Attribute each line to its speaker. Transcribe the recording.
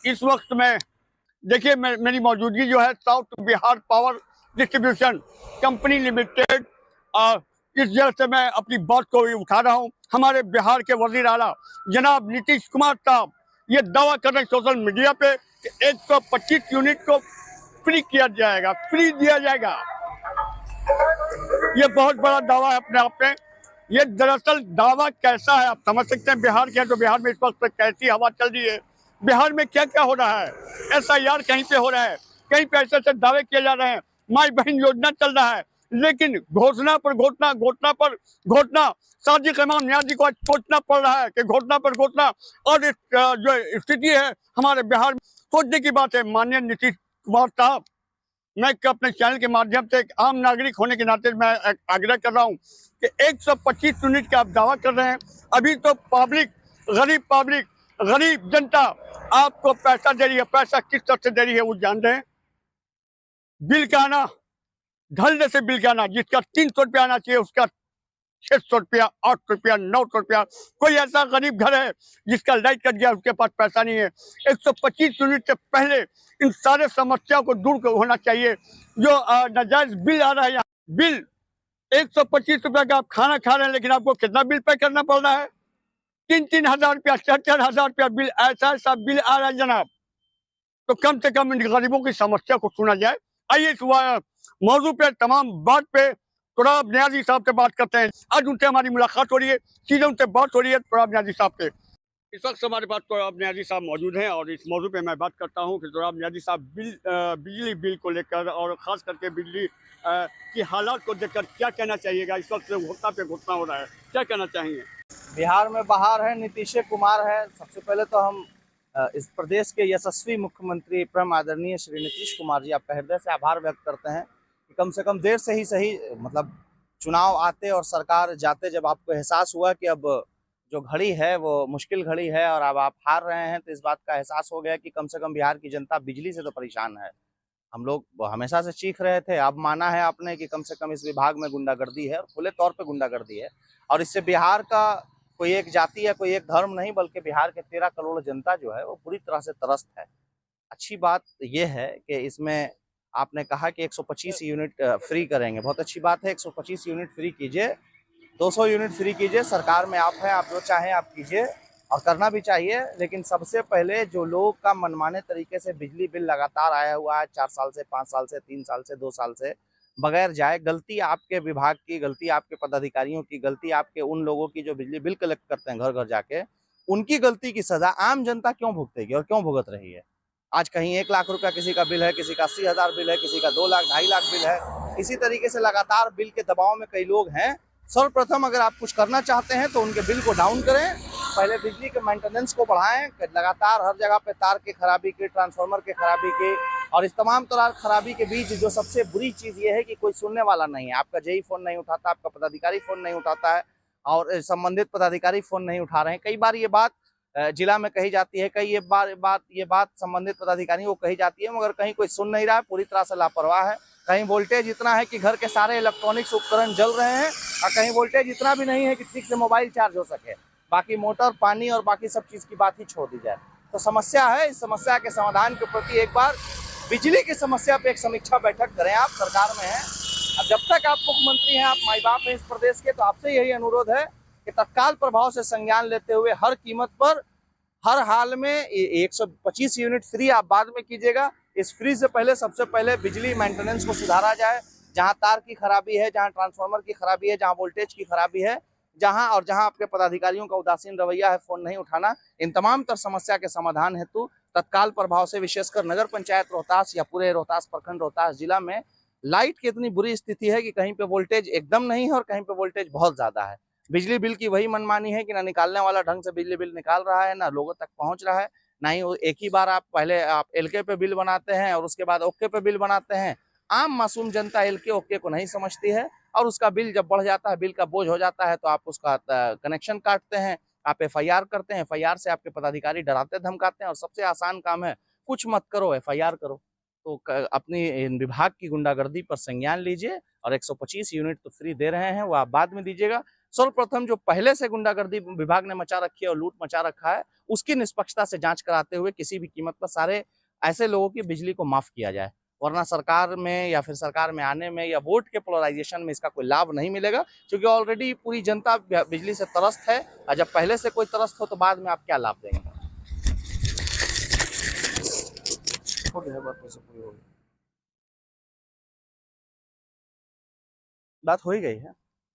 Speaker 1: इस वक्त में देखिए मेरी मौजूदगी जो है south Bihar power distribution company limited, इस जगह से मैं अपनी बात को भी उठा रहा हूँ। हमारे बिहार के वजीर आला जनाब नीतीश कुमार साहब ये दावा कर रहे हैं सोशल मीडिया पे कि 125 यूनिट को फ्री किया जाएगा, फ्री दिया जाएगा। ये बहुत बड़ा दावा है अपने आप में। ये दरअसल दावा कैसा है आप समझ सकते हैं। बिहार के तो बिहार में इस वक्त कैसी हवा चल रही है, बिहार में क्या क्या हो रहा है। SIR कहीं पे हो रहा है, कहीं पे ऐसे दावे किए जा रहे हैं, माई बहन योजना चल रहा है, लेकिन घोषणा पर घोषणा, घोषणा पर घोषणा। सादिक इमाम नियाज़ी को आज सोचना पड़ रहा है कि घोषणा पर घोषणा। और जो स्थिति है हमारे बिहार में, सोचने की बात है। माननीय नीतीश कुमार साहब, मैं अपने चैनल के माध्यम से एक आम नागरिक होने के नाते मैं आग्रह कर रहा हूं कि 125 यूनिट का आप दावा कर रहे हैं। अभी तो पब्लिक, गरीब जनता आपको पैसा दे रही है। पैसा किस तरह से दे रही है वो जान रहे हैं। बिल का आना, ढलने से बिल का आना, जिसका 300 रुपया आना चाहिए उसका 600 रुपया, 800 रुपया, 900 रुपया। कोई ऐसा गरीब घर है जिसका लाइट कट गया, उसके पास पैसा नहीं है। 125 यूनिट से पहले इन सारे समस्या को दूर होना चाहिए। जो नाजायज बिल आ रहा है, यहाँ बिल 125 रुपया का आप खाना खा रहे हैं, लेकिन आपको कितना बिल पे करना पड़ रहा है? 3-3 हजार रुपया, 4-4 हजार रुपया बिल, ऐसा बिल आ रहा है जनाब। तो कम से कम इन गरीबों की समस्या को सुना जाए। आइए इस मौजू पे, तमाम बात पे तुराब नियाज़ी साहब से बात करते हैं। आज उनसे हमारी मुलाकात हो रही है, सीधे उनसे बात हो रही है तुराब नियाज़ी साहब से। इस वक्त हमारे पास तुराब नियाज़ी साहब मौजूद हैं और इस मौजू पे मैं बात करता हूं कि तुराब नियाज़ी साहब बिजली बिल को लेकर और ख़ास करके बिजली की हालात को देखकर क्या कहना चाहिएगा। इस वक्त घोषणा पे घोषणा हो रहा है, क्या कहना चाहेंगे?
Speaker 2: बिहार में बहार है, नीतीश कुमार है। सबसे पहले तो हम इस प्रदेश के यशस्वी मुख्यमंत्री परम आदरणीय श्री नीतीश कुमार जी, आपका हृदय से आभार व्यक्त करते हैं कि कम से कम देर से ही सही, मतलब चुनाव आते और सरकार जाते जब आपको एहसास हुआ कि अब जो घड़ी है वो मुश्किल घड़ी है और अब आप हार रहे हैं, तो इस बात का एहसास हो गया कि कम से कम बिहार की जनता बिजली से तो परेशान है। हम लोग हमेशा से चीख रहे थे, अब माना है आपने कि कम से कम इस विभाग में गुंडागर्दी है और खुले तौर पे गुंडागर्दी है। और इससे बिहार का कोई एक जाति या कोई एक धर्म नहीं, बल्कि बिहार के 13 करोड़ जनता जो है वो पूरी तरह से त्रस्त है। अच्छी बात यह है कि इसमें आपने कहा कि 125 यूनिट फ्री करेंगे, बहुत अच्छी बात है। 125 यूनिट फ्री कीजिए, 200 यूनिट फ्री कीजिए, सरकार में आप हैं, आप जो चाहें आप कीजिए और करना भी चाहिए। लेकिन सबसे पहले जो लोग का मनमाने तरीके से बिजली बिल लगातार आया हुआ है, 4 साल से, 5 साल से, 3 साल से, 2 साल से बगैर जाए, गलती आपके विभाग की, गलती आपके पदाधिकारियों की, गलती आपके उन लोगों की जो बिजली बिल कलेक्ट करते हैं घर घर जाके, उनकी गलती की सजा आम जनता क्यों भुगतेगी और क्यों भुगत रही है? आज कहीं 1 लाख रुपया किसी का बिल है, किसी का 80,000 बिल है, किसी का 2 लाख, 2.5 लाख बिल है। इसी तरीके से लगातार बिल के दबाव में कई लोग हैं। सर्वप्रथम अगर आप कुछ करना चाहते हैं तो उनके बिल को डाउन करें, पहले बिजली के मेंटेनेंस को बढ़ाएं। लगातार हर जगह पे तार की खराबी की, ट्रांसफार्मर की खराबी की, और इस तमाम तरह खराबी के बीच जो सबसे बुरी चीज़ ये है कि कोई सुनने वाला नहीं है। आपका जेई फोन नहीं उठाता, आपका पदाधिकारी फोन नहीं उठाता है और संबंधित पदाधिकारी फोन नहीं उठा रहे हैं। कई बार ये बात जिला में कही जाती है, कई ये बात संबंधित पदाधिकारियों को कही जाती है, मगर कहीं कोई सुन नहीं रहा है, पूरी तरह से लापरवाह है। कहीं वोल्टेज इतना है कि घर के सारे इलेक्ट्रॉनिक्स उपकरण जल रहे हैं और कहीं वोल्टेज इतना भी नहीं है कि ठीक से मोबाइल चार्ज हो सके। बाकी मोटर, पानी और बाकी सब चीज़ की बात ही छोड़ दी जाए तो समस्या है। इस समस्या के समाधान के प्रति एक बार बिजली की समस्या पे एक समीक्षा बैठक करें। आप सरकार में हैं, अब जब तक आप मुख्यमंत्री हैं, आप माई बाप हैं इस प्रदेश के, तो आपसे यही अनुरोध है कि तत्काल प्रभाव से संज्ञान लेते हुए हर कीमत पर, हर हाल में 125 यूनिट फ्री आप बाद में कीजिएगा। इस फ्री से पहले सबसे पहले बिजली मेंटेनेंस को सुधारा जाए। जहां तार की खराबी है, जहां ट्रांसफार्मर की खराबी है, जहां वोल्टेज की खराबी है, जहां आपके पदाधिकारियों का उदासीन रवैया है, फोन नहीं उठाना, इन तमाम तर समस्या के समाधान हेतु तत्काल प्रभाव से, विशेषकर नगर पंचायत रोहतास या पूरे रोहतास प्रखंड, रोहतास जिला में लाइट की इतनी बुरी स्थिति है कि कहीं पे वोल्टेज एकदम नहीं है और कहीं पे वोल्टेज बहुत ज्यादा है। बिजली बिल की वही मनमानी है कि ना निकालने वाला ढंग से बिजली बिल निकाल रहा है, ना लोगों तक पहुंच रहा है, ना ही एक ही बार पहले आप एलके पे बिल बनाते हैं और उसके बाद ओके पे बिल बनाते हैं। आम मासूम जनता एलके ओके को नहीं समझती है और उसका बिल जब बढ़ जाता है, बिल का बोझ हो जाता है, तो आप उसका कनेक्शन काटते हैं, आप FIR करते हैं। FIR से आपके पदाधिकारी डराते धमकाते हैं और सबसे आसान काम है, कुछ मत करो FIR करो। तो अपनी इन विभाग की गुंडागर्दी पर संज्ञान लीजिए और 125 यूनिट तो फ्री दे रहे हैं, वो आप बाद में दीजिएगा। सर्वप्रथम जो पहले से गुंडागर्दी विभाग ने मचा रखी है और लूट मचा रखा है, उसकी निष्पक्षता से जांच कराते हुए किसी भी कीमत पर सारे ऐसे लोगों की बिजली को माफ किया जाए, वरना सरकार में या फिर सरकार में आने में या वोट के पोलराइजेशन में इसका कोई लाभ नहीं मिलेगा, क्योंकि ऑलरेडी पूरी जनता बिजली से त्रस्त है और जब पहले से कोई त्रस्त हो तो बाद में आप क्या लाभ देंगे। हो गया, बात तो पूरी हो गई, बात हो ही गई है।